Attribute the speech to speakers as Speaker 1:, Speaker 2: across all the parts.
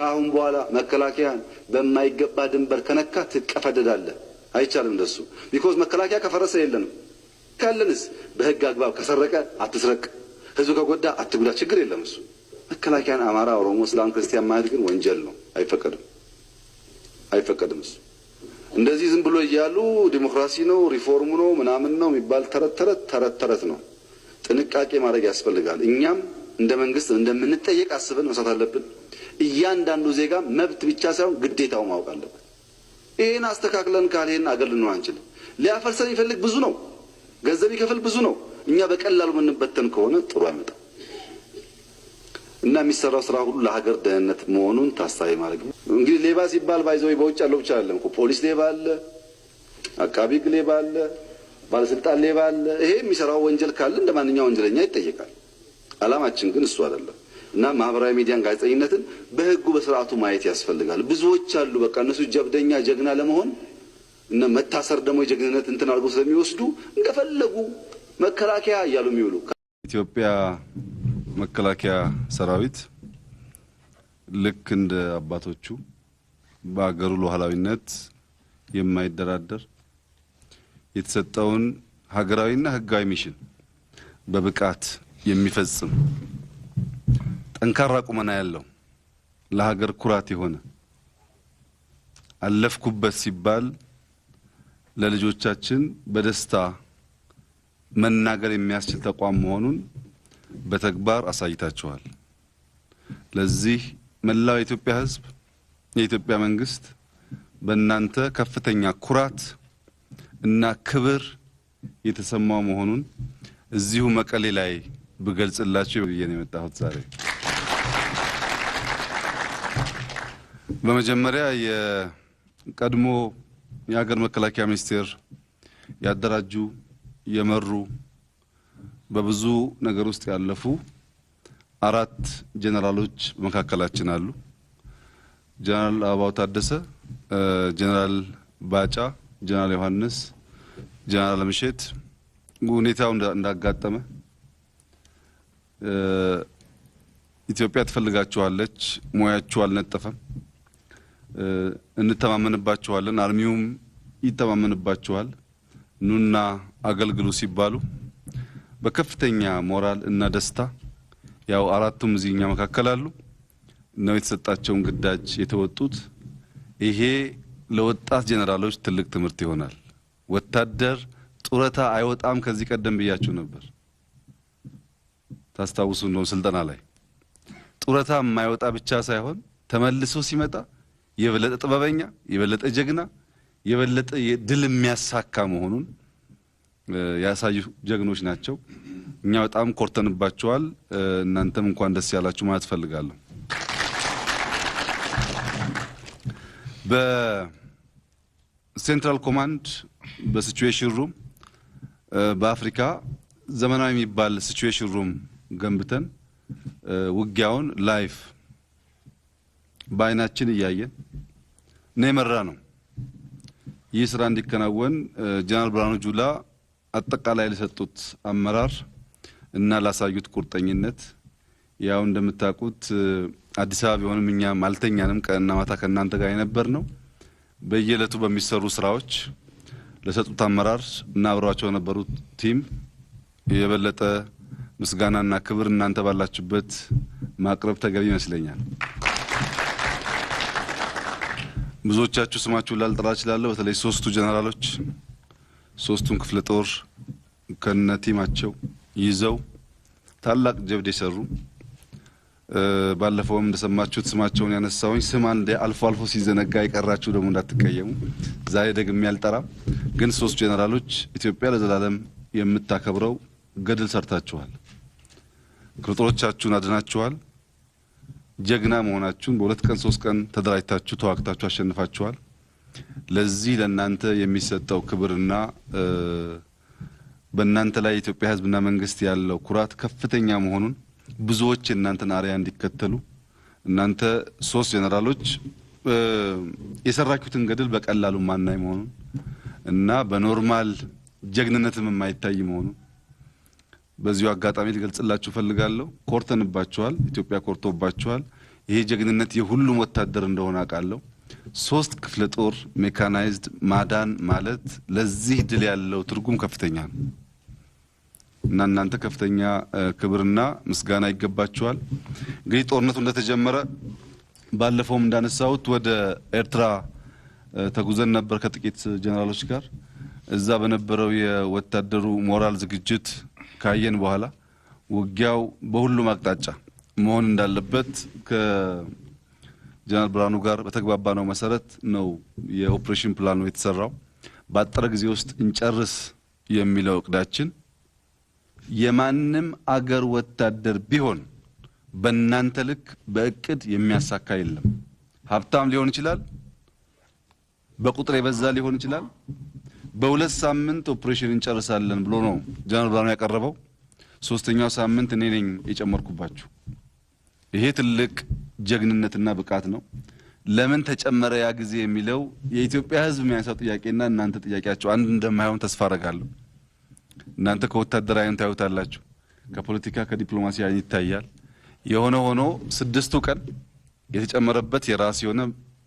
Speaker 1: ካሁን በኋላ መከላከያን በማይገባ ድንበር ከነካ ትቀፈደዳለህ። አይቻልም እንደሱ። ቢኮዝ መከላከያ ከፈረሰ የለንም። ካለንስ በህግ አግባብ ከሰረቀ አትስረቅ፣ ህዝብ ከጎዳ አትጉዳ፣ ችግር የለም እሱ። መከላከያን አማራ፣ ኦሮሞ፣ እስላም፣ ክርስቲያን ማለት ግን ወንጀል ነው። አይፈቀድም እሱ። እንደዚህ ዝም ብሎ እያሉ ዲሞክራሲ ነው ሪፎርም ነው ምናምን ነው የሚባል ተረት ነው። ጥንቃቄ ማድረግ ያስፈልጋል። እኛም እንደ መንግስት እንደምንጠየቅ አስበን መስራት አለብን። እያንዳንዱ ዜጋ መብት ብቻ ሳይሆን ግዴታው ማወቅ አለበት። ይሄን አስተካክለን ካልሄን አገር ልንሆን አንችልም። ሊያፈርሰን ይፈልግ ብዙ ነው፣ ገንዘብ ይከፍል ብዙ ነው። እኛ በቀላሉ የምንበተን ከሆነ ጥሩ አይመጣም እና የሚሰራው ስራ ሁሉ ለሀገር ደህንነት መሆኑን ታሳቢ ማድረግ ነው። እንግዲህ ሌባ ሲባል ባይዘው በውጭ ያለው ብቻ አይደለም እኮ ፖሊስ ሌባ አለ፣ አቃቢ ሕግ ሌባ አለ፣ ባለስልጣን ሌባ አለ። ይሄ የሚሰራው ወንጀል ካለ እንደማንኛውም ወንጀለኛ ይጠየቃል። አላማችን ግን እሱ አይደለም እና ማህበራዊ ሚዲያን ጋዜጠኝነትን በህጉ በስርዓቱ ማየት ያስፈልጋል። ብዙዎች አሉ በቃ እነሱ ጀብደኛ ጀግና ለመሆን እና መታሰር ደግሞ የጀግንነት እንትን አድርገው ስለሚወስዱ እንደፈለጉ መከላከያ እያሉ የሚውሉ
Speaker 2: ኢትዮጵያ መከላከያ ሰራዊት ልክ እንደ አባቶቹ በአገሩ ሉዓላዊነት የማይደራደር የተሰጠውን ሀገራዊና ህጋዊ ሚሽን በብቃት የሚፈጽም ጠንካራ ቁመና ያለው ለሀገር ኩራት የሆነ አለፍኩበት ሲባል ለልጆቻችን በደስታ መናገር የሚያስችል ተቋም መሆኑን በተግባር አሳይታችኋል። ለዚህ መላው የኢትዮጵያ ህዝብ፣ የኢትዮጵያ መንግስት በእናንተ ከፍተኛ ኩራት እና ክብር የተሰማው መሆኑን እዚሁ መቀሌ ላይ ብገልጽላችሁ ብዬ ነው የመጣሁት ዛሬ። በመጀመሪያ የቀድሞ የሀገር መከላከያ ሚኒስቴር ያደራጁ የመሩ በብዙ ነገር ውስጥ ያለፉ 4 ጄኔራሎች በመካከላችን አሉ። ጄኔራል አበባው ታደሰ፣ ጄኔራል ባጫ፣ ጄኔራል ዮሐንስ፣ ጄኔራል ምሸት ሁኔታው እንዳጋጠመ ኢትዮጵያ ትፈልጋችኋለች፣ ሙያችሁ አልነጠፈም፣ እንተማመንባችኋለን፣ አርሚውም ይተማመንባችኋል፣ ኑና አገልግሉ ሲባሉ በከፍተኛ ሞራል እና ደስታ ያው 4ቱም እዚህኛ መካከል አሉ ነው የተሰጣቸውን ግዳጅ የተወጡት። ይሄ ለወጣት ጄኔራሎች ትልቅ ትምህርት ይሆናል። ወታደር ጡረታ አይወጣም። ከዚህ ቀደም ብያችሁ ነበር፣ ታስታውሱ ነው። ስልጠና ላይ ጡረታ የማይወጣ ብቻ ሳይሆን ተመልሶ ሲመጣ የበለጠ ጥበበኛ፣ የበለጠ ጀግና፣ የበለጠ ድል የሚያሳካ መሆኑን ያሳዩ ጀግኖች ናቸው። እኛ በጣም ኮርተንባቸዋል። እናንተም እንኳን ደስ ያላችሁ ማለት ፈልጋለሁ። በሴንትራል ኮማንድ በሲቹዌሽን ሩም በአፍሪካ ዘመናዊ የሚባል ሲቹዌሽን ሩም ገንብተን ውጊያውን ላይፍ በአይናችን እያየን ነው የመራ ነው። ይህ ስራ እንዲከናወን ጀነራል ብርሃኑ ጁላ አጠቃላይ ለሰጡት አመራር እና ላሳዩት ቁርጠኝነት ያው እንደምታውቁት አዲስ አበባ ቢሆንም እኛ ማልተኛንም ቀንና ማታ ከናንተ ጋር የነበር ነው። በየለቱ በሚሰሩ ስራዎች ለሰጡት አመራር እና አብረዋቸው የነበሩት ቲም የበለጠ ምስጋናና ክብር እናንተ ባላችሁበት ማቅረብ ተገቢ ይመስለኛል። ብዙዎቻችሁ ስማችሁ ላልጠራ እችላለሁ። በተለይ 3ቱ ጀነራሎች 3ቱን ክፍለ ጦር ከነቲማቸው ይዘው ታላቅ ጀብድ የሰሩ ባለፈውም እንደሰማችሁት ስማቸውን ያነሳውኝ ስም አንዴ አልፎ አልፎ ሲዘነጋ የቀራችሁ ደግሞ እንዳትቀየሙ። ዛሬ ደግሜ ያልጠራም፣ ግን 3 ጀነራሎች ኢትዮጵያ ለዘላለም የምታከብረው ገድል ሰርታችኋል። ክፍለ ጦሮቻችሁን አድናችኋል። ጀግና መሆናችሁን በ2 ቀን 3 ቀን ተደራጅታችሁ ተዋግታችሁ አሸንፋችኋል። ለዚህ ለእናንተ የሚሰጠው ክብርና በእናንተ ላይ የኢትዮጵያ ሕዝብና መንግስት ያለው ኩራት ከፍተኛ መሆኑን ብዙዎች እናንተን አርአያ እንዲከተሉ እናንተ 3 ጀነራሎች የሰራችሁትን ገድል በቀላሉ ማናይ መሆኑን እና በኖርማል ጀግንነትም የማይታይ መሆኑን በዚሁ አጋጣሚ ልገልጽላችሁ ፈልጋለሁ። ኮርተንባችኋል። ኢትዮጵያ ኮርቶባችኋል። ይሄ ጀግንነት የሁሉም ወታደር እንደሆነ አውቃለሁ። 3 ክፍለ ጦር ሜካናይዝድ ማዳን ማለት ለዚህ ድል ያለው ትርጉም ከፍተኛ ነው እና እናንተ ከፍተኛ ክብርና ምስጋና ይገባችኋል። እንግዲህ ጦርነቱ እንደተጀመረ ባለፈውም እንዳነሳሁት ወደ ኤርትራ ተጉዘን ነበር ከጥቂት ጀነራሎች ጋር። እዛ በነበረው የወታደሩ ሞራል ዝግጅት ካየን በኋላ ውጊያው በሁሉም አቅጣጫ መሆን እንዳለበት ከጀነራል ብርሃኑ ጋር በተግባባነው መሰረት ነው የኦፕሬሽን ፕላኑ የተሰራው። ባጠረ ጊዜ ውስጥ እንጨርስ የሚለው እቅዳችን የማንም አገር ወታደር ቢሆን በእናንተ ልክ በእቅድ የሚያሳካ የለም። ሀብታም ሊሆን ይችላል፣ በቁጥር የበዛ ሊሆን ይችላል። በ2 ሳምንት ኦፕሬሽን እንጨርሳለን ብሎ ነው ጀነራል ብርሃኑ ያቀረበው። 3ኛው ሳምንት እኔ ነኝ የጨመርኩባችሁ። ይሄ ትልቅ ጀግንነትና ብቃት ነው። ለምን ተጨመረ ያ ጊዜ የሚለው የኢትዮጵያ ሕዝብ የሚያነሳው ጥያቄና እናንተ ጥያቄያችሁ አንድ እንደማይሆን ተስፋ አደርጋለሁ። እናንተ ከወታደራዊ አይን ታዩታላችሁ፣ ከፖለቲካ ከዲፕሎማሲ አይን ይታያል። የሆነ ሆኖ 6ቱ ቀን የተጨመረበት የራስ የሆነ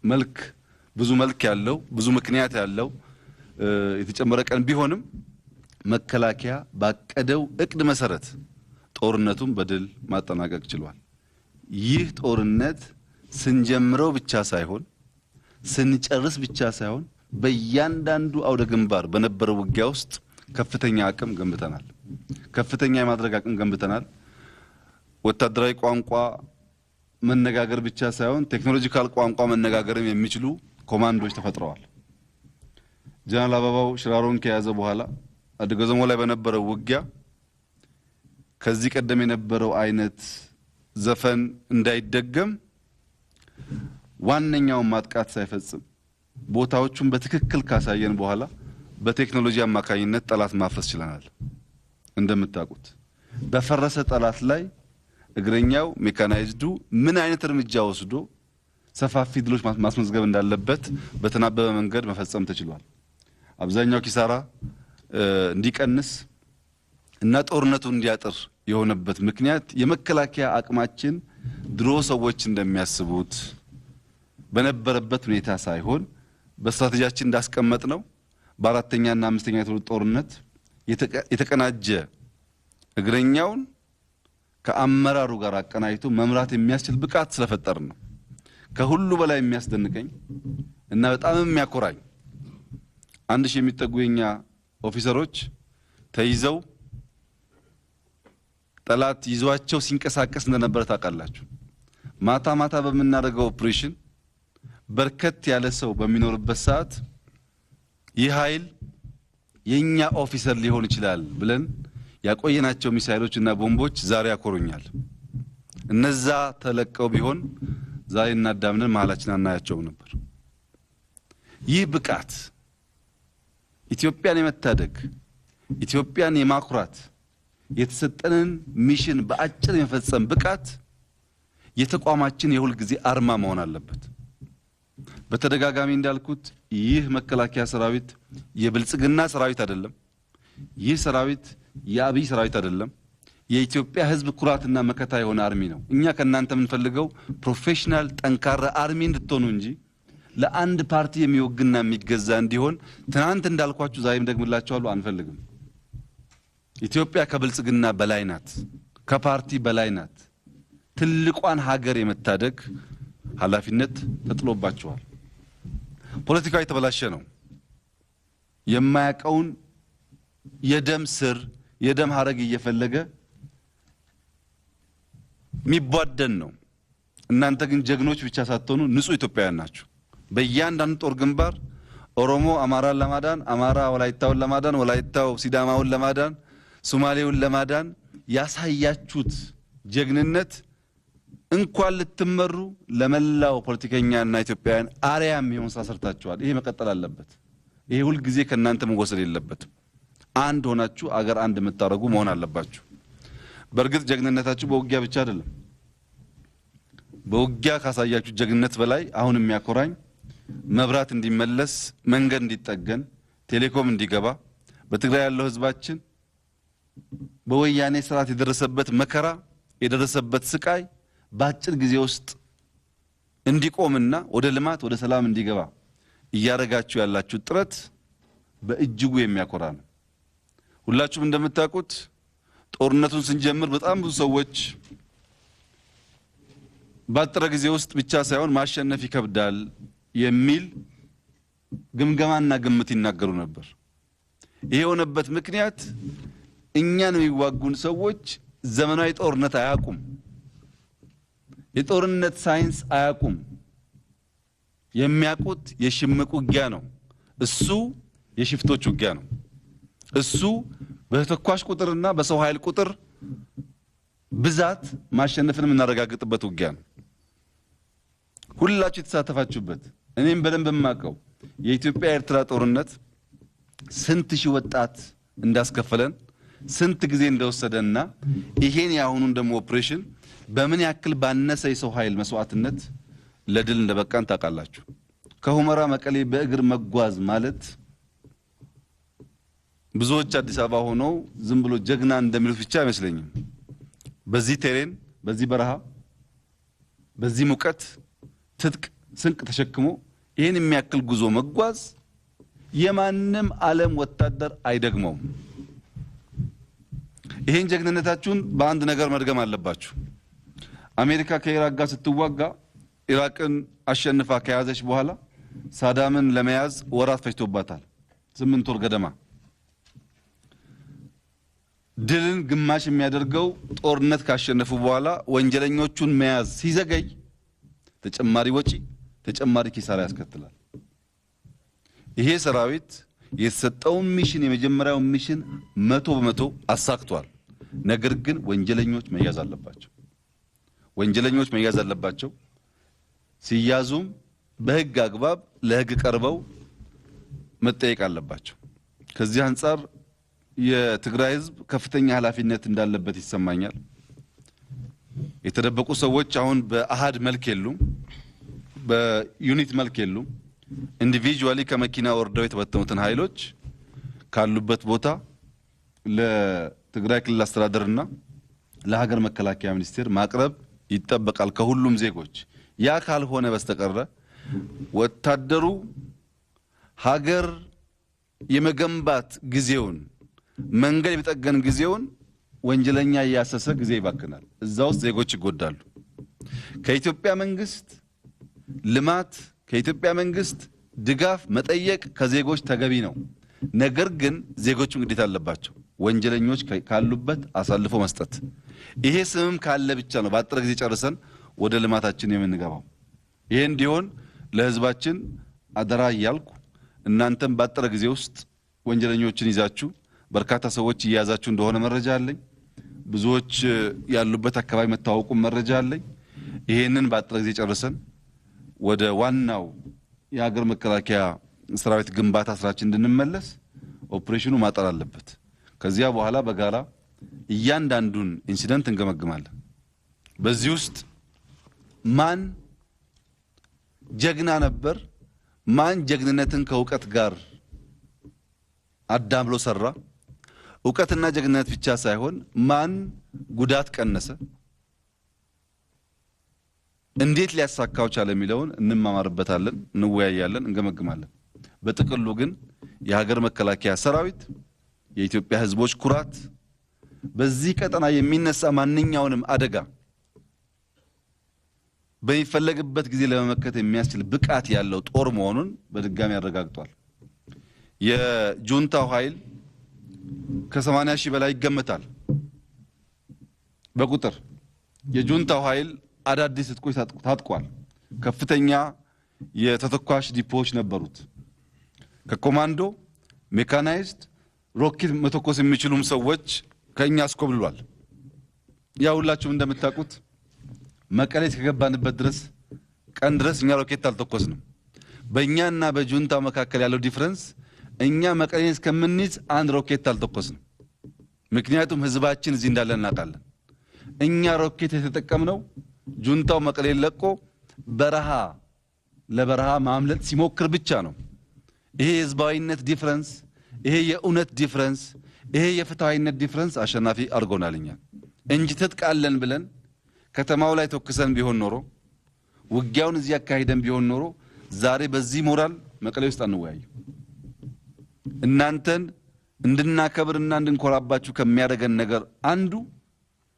Speaker 2: መልክ ብዙ መልክ ያለው ብዙ ምክንያት ያለው የተጨመረ ቀን ቢሆንም መከላከያ ባቀደው እቅድ መሰረት ጦርነቱን በድል ማጠናቀቅ ችሏል። ይህ ጦርነት ስንጀምረው ብቻ ሳይሆን ስንጨርስ ብቻ ሳይሆን በእያንዳንዱ አውደ ግንባር በነበረው ውጊያ ውስጥ ከፍተኛ አቅም ገንብተናል። ከፍተኛ የማድረግ አቅም ገንብተናል። ወታደራዊ ቋንቋ መነጋገር ብቻ ሳይሆን ቴክኖሎጂካል ቋንቋ መነጋገርም የሚችሉ ኮማንዶች ተፈጥረዋል። ጀነራል አበባው ሽራሮን ከያዘ በኋላ አድገዘሞ ላይ በነበረው ውጊያ ከዚህ ቀደም የነበረው አይነት ዘፈን እንዳይደገም ዋነኛውን ማጥቃት ሳይፈጽም ቦታዎቹን በትክክል ካሳየን በኋላ በቴክኖሎጂ አማካኝነት ጠላት ማፍረስ ችለናል። እንደምታውቁት በፈረሰ ጠላት ላይ እግረኛው ሜካናይዝዱ ምን አይነት እርምጃ ወስዶ ሰፋፊ ድሎች ማስመዝገብ እንዳለበት በተናበበ መንገድ መፈጸም ተችሏል። አብዛኛው ኪሳራ እንዲቀንስ እና ጦርነቱ እንዲያጥር የሆነበት ምክንያት የመከላከያ አቅማችን ድሮ ሰዎች እንደሚያስቡት በነበረበት ሁኔታ ሳይሆን በስትራቴጂያችን እንዳስቀመጥ ነው በአራተኛና አምስተኛ የትውልድ ጦርነት የተቀናጀ እግረኛውን ከአመራሩ ጋር አቀናጅቶ መምራት የሚያስችል ብቃት ስለፈጠር ነው። ከሁሉ በላይ የሚያስደንቀኝ እና በጣም የሚያኮራኝ 1000 የሚጠጉ የኛ ኦፊሰሮች ተይዘው ጠላት ይዟቸው ሲንቀሳቀስ እንደነበረ ታውቃላችሁ። ማታ ማታ በመናደርገው ኦፕሬሽን በርከት ያለ ሰው በሚኖርበት ሰዓት ይህ ኃይል የኛ ኦፊሰር ሊሆን ይችላል ብለን ያቆየናቸው ሚሳኤሎች እና ቦምቦች ዛሬ ያኮሩኛል። እነዛ ተለቀው ቢሆን ዛሬ እናዳምነን መሃላችን አናያቸውም ነበር። ይህ ብቃት ኢትዮጵያን የመታደግ ኢትዮጵያን የማኩራት የተሰጠንን ሚሽን በአጭር የመፈጸም ብቃት የተቋማችን የሁል ጊዜ አርማ መሆን አለበት። በተደጋጋሚ እንዳልኩት ይህ መከላከያ ሰራዊት የብልጽግና ሰራዊት አይደለም። ይህ ሰራዊት የአብይ ሰራዊት አይደለም። የኢትዮጵያ ሕዝብ ኩራትና መከታ የሆነ አርሚ ነው። እኛ ከናንተ የምንፈልገው ፕሮፌሽናል ጠንካራ አርሚ እንድትሆኑ እንጂ ለአንድ ፓርቲ የሚወግና የሚገዛ እንዲሆን ትናንት እንዳልኳችሁ ዛሬም ደግምላችኋለሁ አንፈልግም። ኢትዮጵያ ከብልጽግና በላይ ናት፣ ከፓርቲ በላይ ናት። ትልቋን ሀገር የመታደግ ኃላፊነት ተጥሎባቸዋል። ፖለቲካው የተበላሸ ነው። የማያውቀውን የደም ስር የደም ሀረግ እየፈለገ የሚቧደን ነው። እናንተ ግን ጀግኖች ብቻ ሳትሆኑ ንጹህ ኢትዮጵያውያን ናችሁ። በእያንዳንዱ ጦር ግንባር ኦሮሞ አማራን ለማዳን፣ አማራ ወላይታውን ለማዳን፣ ወላይታው ሲዳማውን ለማዳን፣ ሶማሌውን ለማዳን ያሳያችሁት ጀግንነት እንኳን ልትመሩ ለመላው ፖለቲከኛና ኢትዮጵያውያን አርያም የሚሆን ስራ ሰርታችኋል። ይሄ መቀጠል አለበት። ይሄ ሁል ጊዜ ከናንተ መወሰድ የለበትም። አንድ ሆናችሁ አገር አንድ የምታደርጉ መሆን አለባችሁ። በእርግጥ ጀግንነታችሁ በውጊያ ብቻ አይደለም። በውጊያ ካሳያችሁ ጀግንነት በላይ አሁን የሚያኮራኝ መብራት እንዲመለስ፣ መንገድ እንዲጠገን፣ ቴሌኮም እንዲገባ በትግራይ ያለው ህዝባችን በወያኔ ስርዓት የደረሰበት መከራ የደረሰበት ስቃይ በአጭር ጊዜ ውስጥ እንዲቆምና ወደ ልማት ወደ ሰላም እንዲገባ እያረጋችሁ ያላችሁ ጥረት በእጅጉ የሚያኮራ ነው። ሁላችሁም እንደምታውቁት ጦርነቱን ስንጀምር በጣም ብዙ ሰዎች ባጠረ ጊዜ ውስጥ ብቻ ሳይሆን ማሸነፍ ይከብዳል የሚል ግምገማና ግምት ይናገሩ ነበር። ይሄ የሆነበት ምክንያት እኛን የሚዋጉን ሰዎች ዘመናዊ ጦርነት አያውቁም፣ የጦርነት ሳይንስ አያውቁም። የሚያውቁት የሽምቅ ውጊያ ነው። እሱ የሽፍቶች ውጊያ ነው። እሱ በተኳሽ ቁጥርና በሰው ኃይል ቁጥር ብዛት ማሸነፍን የምናረጋግጥበት ውጊያ ነው። ሁላችሁ የተሳተፋችሁበት እኔም በደንብ የማውቀው የኢትዮጵያ ኤርትራ ጦርነት ስንት ሺህ ወጣት እንዳስከፈለን ስንት ጊዜ እንደወሰደና ይሄን ያሁኑን ደግሞ ኦፕሬሽን በምን ያክል ባነሰ የሰው ኃይል መስዋዕትነት ለድል እንደበቃን ታውቃላችሁ። ከሁመራ መቀሌ በእግር መጓዝ ማለት ብዙዎች አዲስ አበባ ሆነው ዝም ብሎ ጀግና እንደሚሉት ብቻ አይመስለኝም። በዚህ ቴሬን፣ በዚህ በረሃ፣ በዚህ ሙቀት ትጥቅ ስንቅ ተሸክሞ ይሄን የሚያክል ጉዞ መጓዝ የማንም ዓለም ወታደር አይደግመውም። ይሄን ጀግንነታችሁን በአንድ ነገር መድገም አለባችሁ። አሜሪካ ከኢራቅ ጋር ስትዋጋ ኢራቅን አሸንፋ ከያዘች በኋላ ሳዳምን ለመያዝ ወራት ፈጅቶባታል፣ 8 ወር ገደማ። ድልን ግማሽ የሚያደርገው ጦርነት ካሸነፉ በኋላ ወንጀለኞቹን መያዝ ሲዘገይ ተጨማሪ ወጪ፣ ተጨማሪ ኪሳራ ያስከትላል። ይሄ ሰራዊት የተሰጠውን ሚሽን የመጀመሪያውን ሚሽን 100% አሳክቷል። ነገር ግን ወንጀለኞች መያዝ አለባቸው። ወንጀለኞች መያዝ አለባቸው። ሲያዙም በህግ አግባብ ለህግ ቀርበው መጠየቅ አለባቸው። ከዚህ አንፃር የትግራይ ህዝብ ከፍተኛ ኃላፊነት እንዳለበት ይሰማኛል። የተደበቁ ሰዎች አሁን በአሃድ መልክ የሉም፣ በዩኒት መልክ የሉም። ኢንዲቪጁዋሊ ከመኪና ወርደው የተበተኑትን ኃይሎች ካሉበት ቦታ ለትግራይ ክልል አስተዳደርና ለሀገር መከላከያ ሚኒስቴር ማቅረብ ይጠበቃል ከሁሉም ዜጎች። ያ ካልሆነ በስተቀር ወታደሩ ሀገር የመገንባት ጊዜውን መንገድ የመጠገን ጊዜውን ወንጀለኛ ያሰሰ ጊዜ ይባክናል። እዛ ውስጥ ዜጎች ይጎዳሉ። ከኢትዮጵያ መንግስት ልማት ከኢትዮጵያ መንግስት ድጋፍ መጠየቅ ከዜጎች ተገቢ ነው። ነገር ግን ዜጎቹ ግዴታ አለባቸው ወንጀለኞች ካሉበት አሳልፎ መስጠት። ይሄ ስምም ካለ ብቻ ነው በአጠረ ጊዜ ጨርሰን ወደ ልማታችን የምንገባው። ይሄ እንዲሆን ለህዝባችን አደራ እያልኩ እናንተም በአጠረ ጊዜ ውስጥ ወንጀለኞችን ይዛችሁ በርካታ ሰዎች እየያዛችሁ እንደሆነ መረጃ አለኝ። ብዙዎች ያሉበት አካባቢ መታወቁ መረጃ አለኝ። ይሄንን በአጠረ ጊዜ ጨርሰን ወደ ዋናው የሀገር መከላከያ ሰራዊት ግንባታ ስራችን እንድንመለስ ኦፕሬሽኑ ማጠር አለበት። ከዚያ በኋላ በጋራ እያንዳንዱን ኢንሲደንት እንገመግማለን። በዚህ ውስጥ ማን ጀግና ነበር፣ ማን ጀግንነትን ከእውቀት ጋር አዳምሎ ሰራ፣ እውቀትና ጀግንነት ብቻ ሳይሆን ማን ጉዳት ቀነሰ፣ እንዴት ሊያሳካው ቻለ የሚለውን እንማማርበታለን፣ እንወያያለን፣ እንገመግማለን። በጥቅሉ ግን የሀገር መከላከያ ሰራዊት የኢትዮጵያ ህዝቦች ኩራት፣ በዚህ ቀጠና የሚነሳ ማንኛውንም አደጋ በሚፈለግበት ጊዜ ለመመከት የሚያስችል ብቃት ያለው ጦር መሆኑን በድጋሚ ያረጋግጧል። የጁንታው ኃይል ከ80 ሺህ በላይ ይገመታል በቁጥር። የጁንታው ኃይል አዳዲስ ትጥቆች ታጥቋል። ከፍተኛ የተተኳሽ ዲፖዎች ነበሩት። ከኮማንዶ ሜካናይዝድ ሮኬት መተኮስ የሚችሉም ሰዎች ከኛ አስኮብልሏል። ያ ሁላችሁም እንደምታውቁት መቀሌ ከገባንበት ድረስ ቀን ድረስ እኛ ሮኬት አልተኮስንም። በእኛና በጁንታው መካከል ያለው ዲፈረንስ እኛ መቀሌን እስከምንይዝ አንድ ሮኬት አልተኮስንም። ምክንያቱም ህዝባችን እዚህ እንዳለ እናውቃለን። እኛ ሮኬት የተጠቀምነው ጁንታው መቀሌን ለቆ በረሃ ለበረሃ ማምለጥ ሲሞክር ብቻ ነው። ይሄ የህዝባዊነት ዲፈረንስ፣ ይሄ የእውነት ዲፈረንስ፣ ይሄ የፍትሃዊነት ዲፈረንስ አሸናፊ አድርጎናል እኛ እንጂ ትጥቃለን ብለን ከተማው ላይ ተኩሰን ቢሆን ኖሮ ውጊያውን እዚህ አካሄደን ቢሆን ኖሮ ዛሬ በዚህ ሞራል መቀሌ ውስጥ አንወያዩ። እናንተን እንድናከብርና እንድንኮራባችሁ ከሚያደርገን ነገር አንዱ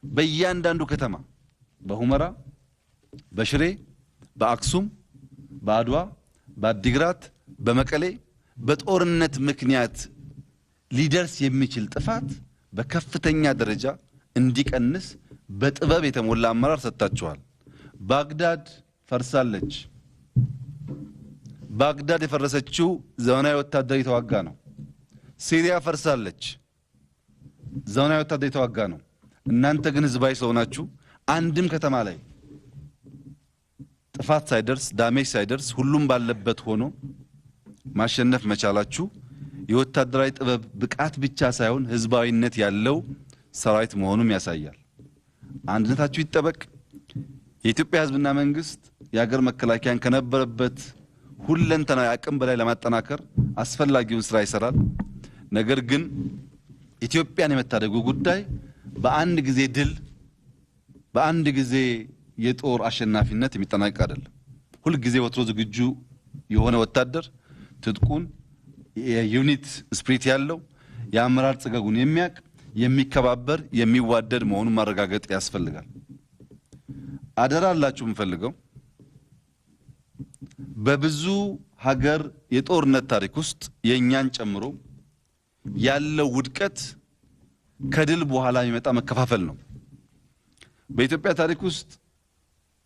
Speaker 2: በእያንዳንዱ ከተማ በሁመራ፣ በሽሬ፣ በአክሱም፣ በአድዋ፣ በአዲግራት፣ በመቀሌ በጦርነት ምክንያት ሊደርስ የሚችል ጥፋት በከፍተኛ ደረጃ እንዲቀንስ በጥበብ የተሞላ አመራር ሰጥታችኋል። ባግዳድ ፈርሳለች። ባግዳድ የፈረሰችው ዘመናዊ ወታደር የተዋጋ ነው። ሲሪያ ፈርሳለች። ዘመናዊ ወታደር የተዋጋ ነው። እናንተ ግን ህዝባዊ ስለሆናችሁ አንድም ከተማ ላይ ጥፋት ሳይደርስ ዳሜጅ ሳይደርስ ሁሉም ባለበት ሆኖ ማሸነፍ መቻላችሁ የወታደራዊ ጥበብ ብቃት ብቻ ሳይሆን ህዝባዊነት ያለው ሰራዊት መሆኑም ያሳያል። አንድነታችሁ ይጠበቅ። የኢትዮጵያ ህዝብና መንግስት የሀገር መከላከያን ከነበረበት ሁለንተናዊ አቅም በላይ ለማጠናከር አስፈላጊውን ስራ ይሰራል። ነገር ግን ኢትዮጵያን የመታደጉ ጉዳይ በአንድ ጊዜ ድል፣ በአንድ ጊዜ የጦር አሸናፊነት የሚጠናቀቅ አይደለም። ሁል ጊዜ ወትሮ ዝግጁ የሆነ ወታደር ትጥቁን የዩኒት ስፕሪት ያለው የአመራር ጽገጉን የሚያቅ የሚከባበር የሚዋደድ መሆኑን ማረጋገጥ ያስፈልጋል። አደራ አላችሁ የምፈልገው በብዙ ሀገር የጦርነት ታሪክ ውስጥ የኛን ጨምሮ ያለው ውድቀት ከድል በኋላ የሚመጣ መከፋፈል ነው። በኢትዮጵያ ታሪክ ውስጥ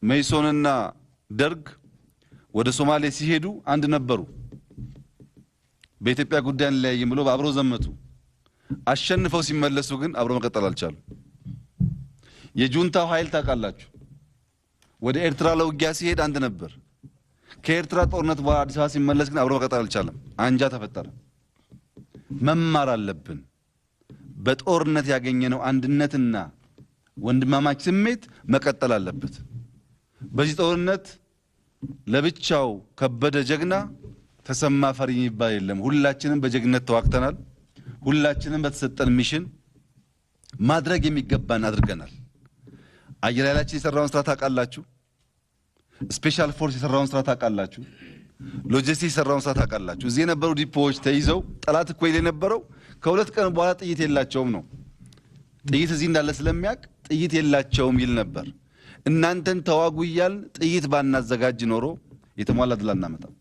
Speaker 2: መይሶንና ደርግ ወደ ሶማሌ ሲሄዱ አንድ ነበሩ። በኢትዮጵያ ጉዳይ ላይ ብሎ አብረው ዘመቱ። አሸንፈው ሲመለሱ ግን አብረው መቀጠል አልቻሉም። የጁንታው ኃይል ታውቃላችሁ፣ ወደ ኤርትራ ለውጊያ ሲሄድ አንድ ነበር። ከኤርትራ ጦርነት በኋላ አዲስ አበባ ሲመለስ ግን አብረው መቀጠል አልቻለም። አንጃ ተፈጠረ። መማር አለብን። በጦርነት ያገኘነው አንድነትና ወንድማማች ስሜት መቀጠል አለበት። በዚህ ጦርነት ለብቻው ከበደ ጀግና ተሰማ ፈሪ የሚባል የለም። ሁላችንም በጀግነት ተዋግተናል። ሁላችንም በተሰጠን ሚሽን ማድረግ የሚገባን አድርገናል። አየር ኃይላችን የሰራውን ስራ ታውቃላችሁ። ስፔሻል ፎርስ የሰራውን ስራ ታውቃላችሁ። ሎጂስቲክስ የሰራውን ስራ ታውቃላችሁ። እዚህ የነበሩ ዲፖዎች ተይዘው ጠላት እኮ የነበረው ከሁለት ቀን በኋላ ጥይት የላቸውም ነው። ጥይት እዚህ እንዳለ ስለሚያውቅ ጥይት የላቸውም ይል ነበር። እናንተን ተዋጉ እያልን ጥይት ባናዘጋጅ ኖሮ የተሟላ ድል አናመጣም።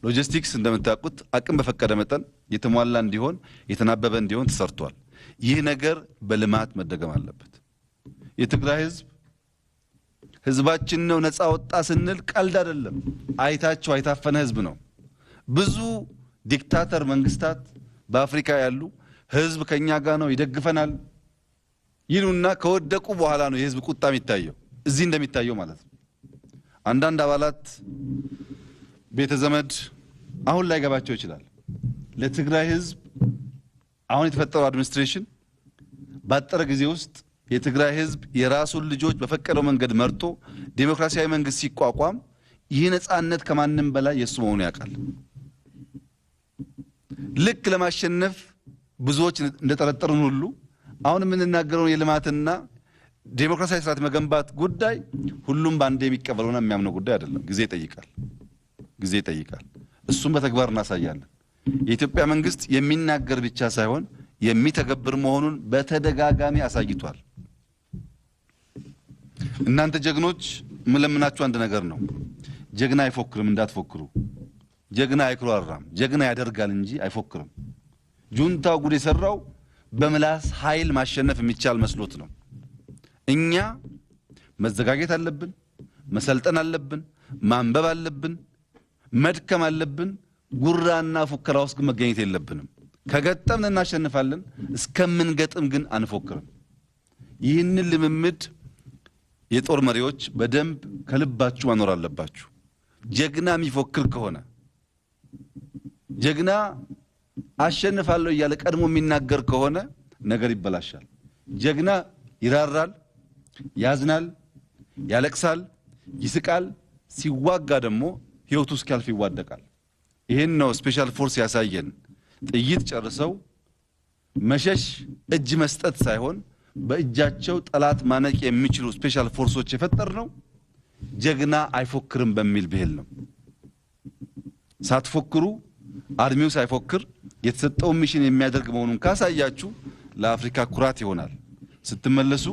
Speaker 2: ሎጂስቲክስ እንደምታውቁት አቅም በፈቀደ መጠን የተሟላ እንዲሆን የተናበበ እንዲሆን ተሰርቷል። ይህ ነገር በልማት መደገም አለበት። የትግራይ ህዝባችን ነው ነፃ ወጣ ስንል ቀልድ አይደለም። አይታቸው አይታፈነ ህዝብ ነው። ብዙ ዲክታተር መንግስታት በአፍሪካ ያሉ ህዝብ ከኛ ጋር ነው ይደግፈናል ይሉና ከወደቁ በኋላ ነው የህዝብ ቁጣ የሚታየው። እዚህ እንደሚታየው ማለት ነው። አንዳንድ አባላት ቤተ ዘመድ አሁን ላይ ገባቸው ይችላል። ለትግራይ ህዝብ አሁን የተፈጠረው አድሚኒስትሬሽን ባጠረ ጊዜ ውስጥ የትግራይ ህዝብ የራሱን ልጆች በፈቀደው መንገድ መርጦ ዲሞክራሲያዊ መንግስት ሲቋቋም ይህ ነፃነት ከማንም በላይ የሱ መሆኑ ያውቃል። ልክ ለማሸነፍ ብዙዎች እንደተጠረጠሩን ሁሉ አሁን የምንናገረውን የልማትና ዲሞክራሲያዊ ስርዓት መገንባት ጉዳይ ሁሉም ባንዴ የሚቀበለውና የሚያምነው ጉዳይ አይደለም። ጊዜ ይጠይቃል። እሱም በተግባር እናሳያለን። የኢትዮጵያ መንግስት የሚናገር ብቻ ሳይሆን የሚተገብር መሆኑን በተደጋጋሚ አሳይቷል። እናንተ ጀግኖች ምለምናችሁ አንድ ነገር ነው። ጀግና አይፎክርም፣ እንዳትፎክሩ። ጀግና አይኩራራም፣ ጀግና ያደርጋል እንጂ አይፎክርም። ጁንታው ጉድ የሰራው በምላስ ኃይል ማሸነፍ የሚቻል መስሎት ነው። እኛ መዘጋጀት አለብን፣ መሰልጠን አለብን፣ ማንበብ አለብን፣ መድከም አለብን። ጉራና ፉከራ ውስጥ ግን መገኘት የለብንም። ከገጠምን እናሸንፋለን፣ እስከምንገጥም ግን አንፎክርም። ይህንን ልምምድ የጦር መሪዎች በደንብ ከልባችሁ ማኖር አለባችሁ። ጀግና የሚፎክር ከሆነ ጀግና አሸንፋለሁ እያለ ቀድሞ የሚናገር ከሆነ ነገር ይበላሻል። ጀግና ይራራል፣ ያዝናል፣ ያለቅሳል፣ ይስቃል። ሲዋጋ ደግሞ ህይወቱ እስኪያልፍ ይዋደቃል። ይሄን ነው ስፔሻል ፎርስ ያሳየን። ጥይት ጨርሰው መሸሽ እጅ መስጠት ሳይሆን በእጃቸው ጠላት ማነቅ የሚችሉ ስፔሻል ፎርሶች የፈጠር ነው። ጀግና አይፎክርም በሚል ብሂል ነው። ሳትፎክሩ አርሚው ሳይፎክር የተሰጠው ሚሽን የሚያደርግ መሆኑን ካሳያችሁ ለአፍሪካ ኩራት ይሆናል። ስትመለሱ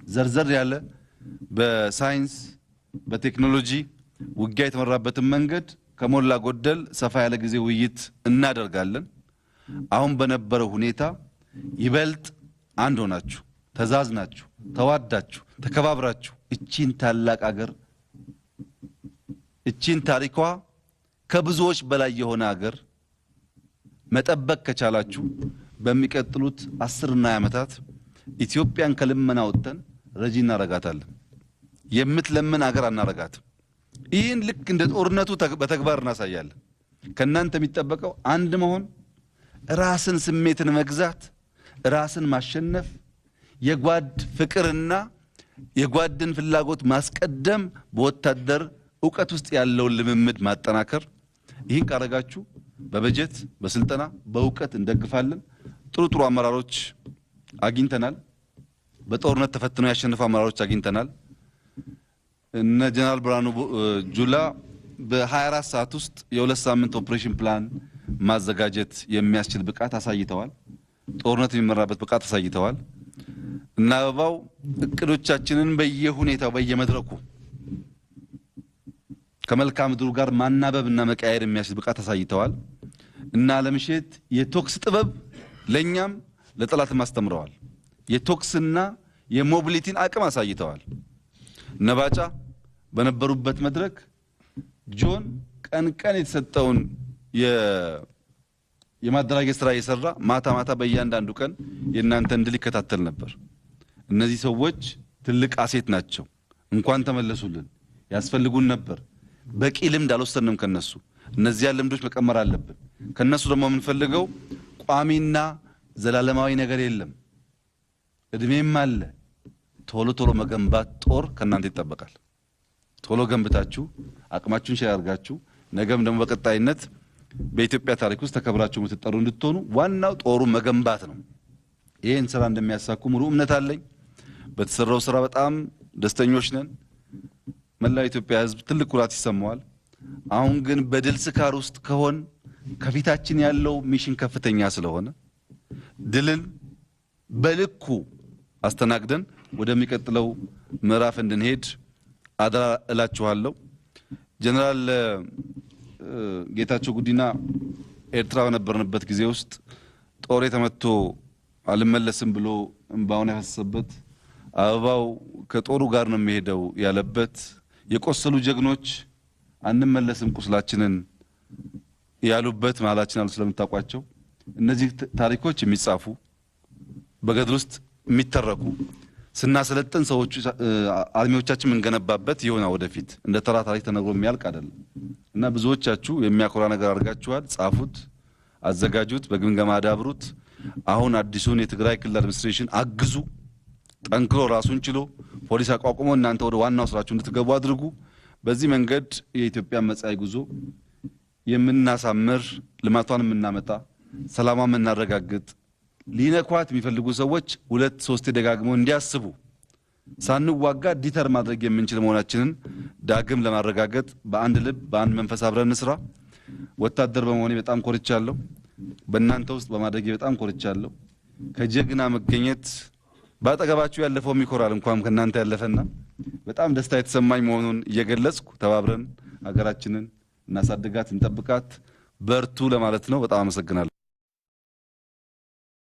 Speaker 2: ዘርዘር ያለ በሳይንስ በቴክኖሎጂ ውጊያ የተመራበትን መንገድ ከሞላ ጎደል ሰፋ ያለ ጊዜ ውይይት እናደርጋለን። አሁን በነበረው ሁኔታ ይበልጥ አንድ ሆናችሁ ተዛዝናችሁ ተዋዳችሁ ተከባብራችሁ እቺን ታላቅ አገር እቺን ታሪኳ ከብዙዎች በላይ የሆነ አገር መጠበቅ ከቻላችሁ በሚቀጥሉት 10 እና 20 ዓመታት ኢትዮጵያን ከልመና ወጥተን ረጂ እናረጋታለን። የምትለምን አገር አናረጋትም። ይህን ልክ እንደ ጦርነቱ በተግባር እናሳያለን። ከናንተ የሚጠበቀው አንድ መሆን፣ ራስን ስሜትን መግዛት፣ ራስን ማሸነፍ፣ የጓድ ፍቅርና የጓድን ፍላጎት ማስቀደም፣ በወታደር ዕውቀት ውስጥ ያለውን ልምምድ ማጠናከር። ይህን ካረጋችሁ በበጀት በስልጠና በዕውቀት እንደግፋለን። ጥሩ ጥሩ አመራሮች አግኝተናል። በጦርነት ተፈትነው ያሸነፉ አመራሮች አግኝተናል። እነ ጀነራል ብርሃኑ ጁላ በ24 ሰዓት ውስጥ የ2 ሳምንት ኦፕሬሽን ፕላን ማዘጋጀት የሚያስችል ብቃት አሳይተዋል። ጦርነት የሚመራበት ብቃት አሳይተዋል። እና አበባው እቅዶቻችንን በየሁኔታው በየመድረኩ ከመልክዓ ምድሩ ጋር ማናበብና መቀያየር የሚያስችል ብቃት አሳይተዋል። እና ለምሽት የቶክስ ጥበብ ለኛም ለጠላትም አስተምረዋል። የቶክስና የሞቢሊቲን አቅም አሳይተዋል። ነባጫ በነበሩበት መድረክ ጆን ቀን ቀን የተሰጠውን የማደራጀት ስራ እየሰራ ማታ ማታ በእያንዳንዱ ቀን የእናንተን ድል ይከታተል ነበር። እነዚህ ሰዎች ትልቅ አሴት ናቸው። እንኳን ተመለሱልን። ያስፈልጉን ነበር። በቂ ልምድ አልወሰድንም ከነሱ። እነዚያን ልምዶች መቀመር አለብን። ከነሱ ደግሞ የምንፈልገው ቋሚና ዘላለማዊ ነገር የለም። እድሜም አለ። ቶሎ ቶሎ መገንባት ጦር ከናንተ ይጠበቃል። ቶሎ ገንብታችሁ አቅማችሁን ሼር አድርጋችሁ ነገም ደግሞ በቀጣይነት በኢትዮጵያ ታሪክ ውስጥ ተከብራችሁ የምትጠሩ እንድትሆኑ ዋናው ጦሩ መገንባት ነው። ይሄን ስራ እንደሚያሳኩ ሙሉ እምነት አለኝ። በተሰራው ስራ በጣም ደስተኞች ነን። መላው ኢትዮጵያ ሕዝብ ትልቅ ኩራት ይሰማዋል። አሁን ግን በድል ስካር ውስጥ ከሆን ከፊታችን ያለው ሚሽን ከፍተኛ ስለሆነ ድልን በልኩ አስተናግደን ወደሚቀጥለው ምዕራፍ እንድንሄድ አደራ እላችኋለሁ። ጀነራል ጌታቸው ጉዲና ኤርትራ በነበርንበት ጊዜ ውስጥ ጦር ተመቶ አልመለስም ብሎ እንባውን ያፈሰሰበት፣ አበባው ከጦሩ ጋር ነው የሚሄደው ያለበት፣ የቆሰሉ ጀግኖች አንመለስም ቁስላችንን ያሉበት መሃላችን አሉ። ስለምታውቋቸው እነዚህ ታሪኮች የሚጻፉ በገድል ውስጥ የሚተረኩ ስናሰለጥን ሰዎች አርሚዎቻችን የምንገነባበት ይሆና ወደፊት እንደ ተራ ታሪክ ተነግሮ የሚያልቅ አይደለም እና ብዙዎቻችሁ የሚያኮራ ነገር አድርጋችኋል። ጻፉት፣ አዘጋጁት፣ በግምገማ አዳብሩት። አሁን አዲሱን የትግራይ ክልል አድሚኒስትሬሽን አግዙ። ጠንክሮ ራሱን ችሎ ፖሊስ አቋቁሞ እናንተ ወደ ዋናው ስራችሁ እንድትገቡ አድርጉ። በዚህ መንገድ የኢትዮጵያ መጻኢ ጉዞ የምናሳምር፣ ልማቷን የምናመጣ፣ ሰላሟን የምናረጋግጥ፣ ሊነኳት የሚፈልጉ ሰዎች 2-3 ደጋግመው እንዲያስቡ ሳንዋጋ ዲተር ማድረግ የምንችል መሆናችንን ዳግም ለማረጋገጥ በአንድ ልብ በአንድ መንፈስ አብረን እንስራ። ወታደር በመሆኔ በጣም ኮርቻለሁ። በእናንተ ውስጥ በማድረጌ በጣም ኮርቻለሁ። ከጀግና መገኘት ባጠገባችሁ ያለፈው ይኮራል እንኳን ከናንተ ያለፈና በጣም ደስታ የተሰማኝ መሆኑን እየገለጽኩ ተባብረን ሀገራችንን እናሳድጋት፣ እንጠብቃት፣ በርቱ ለማለት ነው። በጣም አመሰግናለሁ።